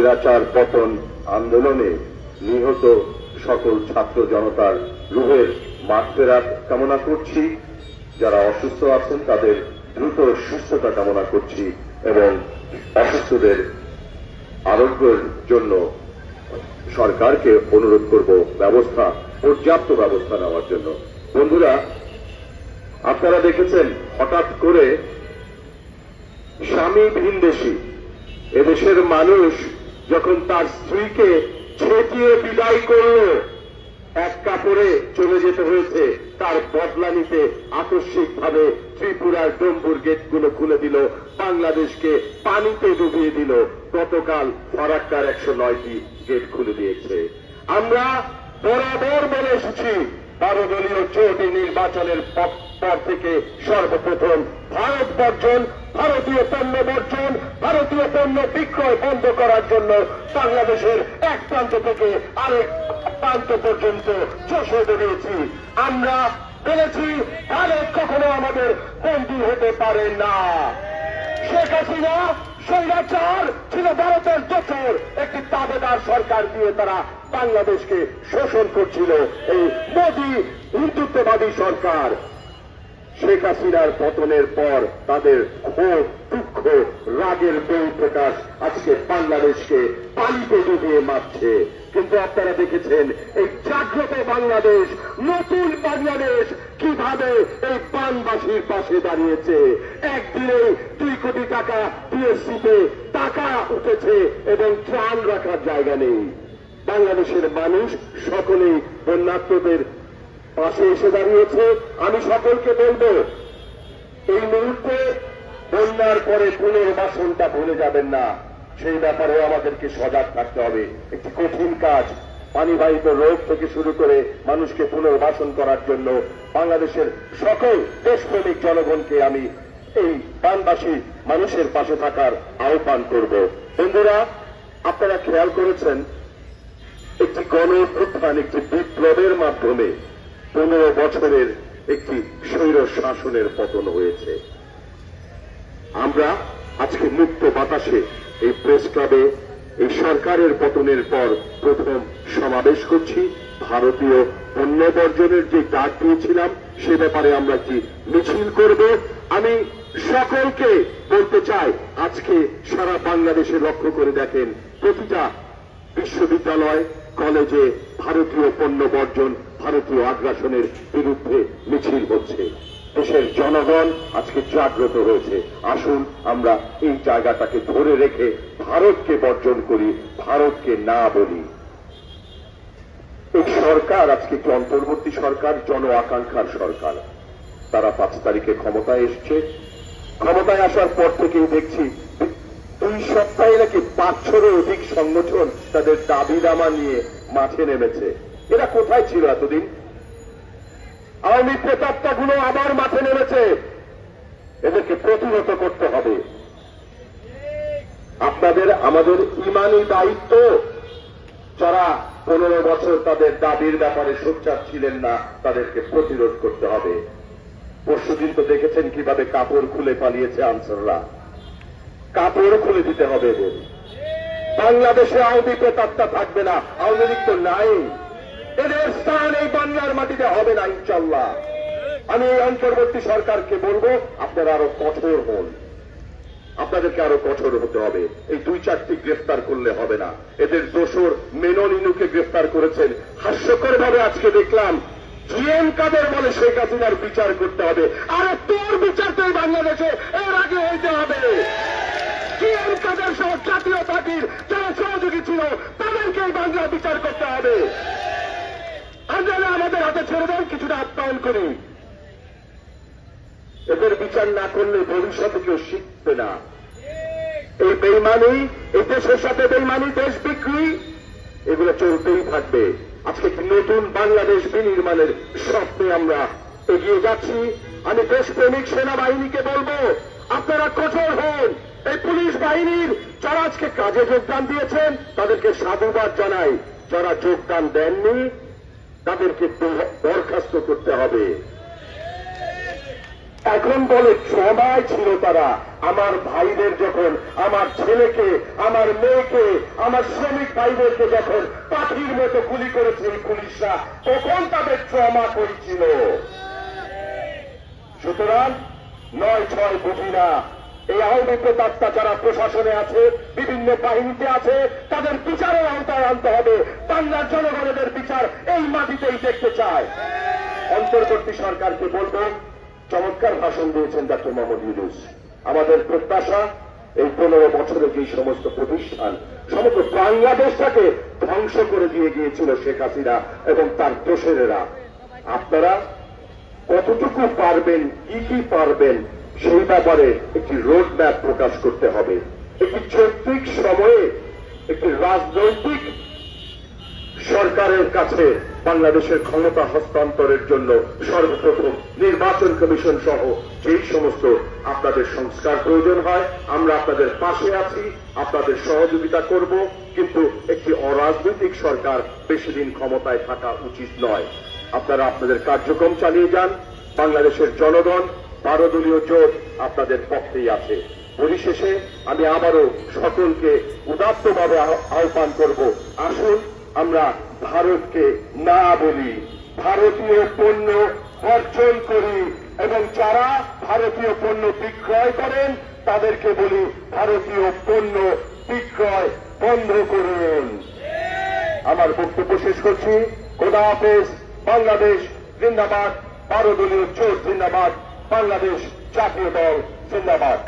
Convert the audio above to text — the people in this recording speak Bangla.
স্বৈরাচার পতন আন্দোলনে নিহত সকল ছাত্র জনতার রুহের মাগফিরাত কামনা করছি। যারা অসুস্থ আছেন তাদের দ্রুত সুস্থতা কামনা করছি এবং অসুস্থদের আরোগ্যের জন্য সরকারকে অনুরোধ করব পর্যাপ্ত ব্যবস্থা নেওয়ার জন্য। বন্ধুরা, আপনারা দেখেছেন হঠাৎ করে স্বামী ভিনদেশী এদেশের মানুষ যখন তার স্ত্রীকে ছেটিয়ে বিদায় করল, এক কাপড়ে চলে যেতে হয়েছে, তার বদলা নিতে আকস্মিকভাবে ত্রিপুরার ডম্বুর গেটগুলো খুলে দিল, বাংলাদেশকে পানিতে ডুবিয়ে দিল। গতকাল ফারাক্কার 109টি গেট খুলে দিয়েছে। আমরা বরাবর বলে এসেছি 12 দলীয় জোট নির্বাচনের পর থেকে সর্বপ্রথম ভারত বর্জন, ভারতীয় পণ্য বর্জন, ভারতীয় পণ্য বিক্রয় বন্ধ করার জন্য বাংলাদেশের এক প্রান্ত থেকে আরেক প্রান্ত পর্যন্ত চষে বেরিয়েছি। আমরা বলেছি ভারত কখনো আমাদের বন্দী হতে পারে না। শেখ হাসিনা স্বৈরাচার ছিল, ভারতের দোসর একটি তাবেদার সরকার দিয়ে তারা বাংলাদেশকে শোষণ করছিল। এই মোদী হিন্দুত্ববাদী সরকার শেখ হাসিনার পতনের পর তাদের ক্ষোভ, দুঃখ, রাগের বহিঃপ্রকাশ আজকে বাংলাদেশকে পানিতে ডুবিয়ে মারছে। কিন্তু আপনারা দেখেছেন এই জাগ্রত বাংলাদেশ, নতুন বাংলাদেশ কিভাবে এই বানবাসীর পাশে দাঁড়িয়েছে। একদিনে 2 কোটি টাকা টিএসসিতে টাকা উঠেছে এবং ত্রাণ রাখার জায়গা নেই। বাংলাদেশের মানুষ সকলেই বন্যার্তদের পাশে এসে দাঁড়িয়েছে। আমি সকলকে বলবো, এই মুহূর্তে বন্যার পরে পুনর্বাসনটা ভুলে যাবেন না, সেই ব্যাপারেও আমাদেরকে সজাগ থাকতে হবে। একটি কঠিন কাজ, পানিবাহিত রোগ থেকে শুরু করে মানুষকে পুনর্বাসন করার জন্য বাংলাদেশের সকল দেশপ্রেমিক জনগণকে আমি এই বানবাসী মানুষের পাশে থাকার আহ্বান করব। বন্ধুরা, আপনারা খেয়াল করেছেন একটি গণ অভ্যুত্থান, একটি বিপ্লবের মাধ্যমে 15 বছরের একটি স্বৈর শাসনের পতন হয়েছে। আমরা আজকে মুক্ত বাতাসে এই প্রেস ক্লাবে এই সরকারের পতনের পর প্রথম সমাবেশ করছি। ভারতীয় পণ্য বর্জনের যে ডাক দিয়েছিলাম সে ব্যাপারে আমরা একটি মিছিল করব। আমি সকলকে বলতে চাই, আজকে সারা বাংলাদেশে লক্ষ্য করে দেখেন, প্রতিটা বিশ্ববিদ্যালয়, কলেজে ভারতীয় পণ্য বর্জন, ভারতীয় আগ্রাসনের বিরুদ্ধে মিছিল হচ্ছে। দেশের জনগণ আজকে জাগ্রত হয়েছে। আসুন আমরা এই জায়গাটাকে ধরে রেখে ভারতকে বর্জন করি, ভারতকে না বলি। এই সরকার আজকে একটি অন্তর্বর্তী সরকার, জন আকাঙ্ক্ষার সরকার। তারা 5 তারিখে ক্ষমতায় এসছে। ক্ষমতায় আসার পর থেকেই দেখছি 2 সপ্তাহে নাকি 500-এরও অধিক সংগঠন তাদের দাবি দামা নিয়ে মাঠে নেমেছে। এরা কোথায় ছিল এতদিন? আওয়ামী প্রেতাত্মাগুলো আবার মাঠে নেমেছে। এদেরকে প্রতিহত করতে হবে। আপনাদের আমাদের ইমানি দায়িত্ব, যারা 15 বছর তাদের দাবির ব্যাপারে সোচ্চার ছিলেন না, তাদেরকে প্রতিরোধ করতে হবে। পরশুদিন তো দেখেছেন কিভাবে কাপড় খুলে পালিয়েছে আনসাররা। কাপড় খুলে দিতে হবে এদের। বাংলাদেশে আওয়ামী প্রেতাত্মা থাকবে না, আওয়ামী লীগ তো নাই। এদের স্থান এই বাংলার মাটিতে হবে না ইনশাল্লাহ। আমি এই অন্তর্বর্তী সরকারকে বলবো, আপনারা আরো কঠোর হন, আপনাদেরকে আরো কঠোর হতে হবে। এই 2-4টি গ্রেফতার করলে হবে না। এদের দোসর মেনন ইনুকে গ্রেফতার করেছেন। হাস্যকর ভাবে আজকে দেখলাম জিএম কাদের বলে শেখ হাসিনার বিচার করতে হবে। আরে তোর বিচার তো বাংলাদেশে এর আগে হইতে হবে। জিএম কাদের সহ জাতীয় পার্টির যারা সহযোগী ছিল তাদেরকে এই বাংলার বিচার করতে হবে। আমরা আমাদের হাতে ছেড়ে দেন, কিছুটা আপ্যায়ন করি। এদের বিচার না করলে ভবিষ্যতে কেউ শিখবে না। এই বেইমানি, এই দেশের সাথে বেইমানি, দেশ বিক্রি, এগুলো চলতেই থাকবে। আজকে নতুন বাংলাদেশ বিনির্মাণের স্বপ্নে আমরা এগিয়ে যাচ্ছি। আমি দেশপ্রেমিক সেনাবাহিনীকে বলবো, আপনারা কঠোর হন। এই পুলিশ বাহিনীর যারা আজকে কাজে যোগদান দিয়েছেন তাদেরকে সাধুবাদ জানাই। যারা যোগদান দেননি তাদেরকে বরখাস্ত করতে হবে। এখন বলে ট্রমায় ছিল তারা। আমার ভাইদের যখন, আমার ছেলেকে, আমার মেয়েকে, আমার শ্রমিক ভাইদেরকে যখন পাখির মতো গুলি করেছে এই পুলিশরা, তখন তাদের ট্রমা করেছিল। সুতরাং ৯-৬ বুঝি না, এই আওয়ামী প্রেতাত্মা যারা প্রশাসনে আছে, বিভিন্ন বাহিনীতে আছে, তাদের বিচারের আওতায় আনতে হবে। বাংলার জনগণের বিচার এই মাটিতেই দেখতে চায়। অন্তর্বর্তী সরকারকে বলবো, চমৎকার ভাষণ দিয়েছেন ডক্টর মোহাম্মদ ইউনূস। আমাদের প্রত্যাশা এই 15 বছরে যে সমস্ত প্রতিষ্ঠান সমগ্র বাংলাদেশটাকে ধ্বংস করে দিয়ে গিয়েছিল শেখ হাসিনা এবং তার দোসরেরা, আপনারা কতটুকু পারবেন, কি কি পারবেন, সেই ব্যাপারে একটি রোড ম্যাপ প্রকাশ করতে হবে। একটি যৌক্তিক সময়ে একটি রাজনৈতিক সরকারের কাছে বাংলাদেশের ক্ষমতা হস্তান্তরের জন্য সর্বপ্রথম নির্বাচন কমিশন সহ যেই সমস্ত আপনাদের সংস্কার প্রয়োজন হয়, আমরা আপনাদের পাশে আছি, আপনাদের সহযোগিতা করব। কিন্তু একটি অরাজনৈতিক সরকার বেশি দিন ক্ষমতায় থাকা উচিত নয়। আপনারা আপনাদের কার্যক্রম চালিয়ে যান। বাংলাদেশের জনগণ 12 দলীয় জোট আপনাদের পক্ষেই আছে। পরিশেষে আমি আবারও সকলকে উদাত্তভাবে আহ্বান করব, আসুন আমরা ভারতকে না বলি, ভারতীয় পণ্য বর্জন করি, এবং যারা ভারতীয় পণ্য বিক্রয় করেন তাদেরকে বলি ভারতীয় পণ্য বিক্রয় বন্ধ করুন। আমার বক্তব্য শেষ করছি। খোদা হাফেজ। বাংলাদেশ জিন্দাবাদ। 12 দলীয় জোট জিন্দাবাদ। বাংলাদেশ জাতীয় দল জিন্দাবাদ।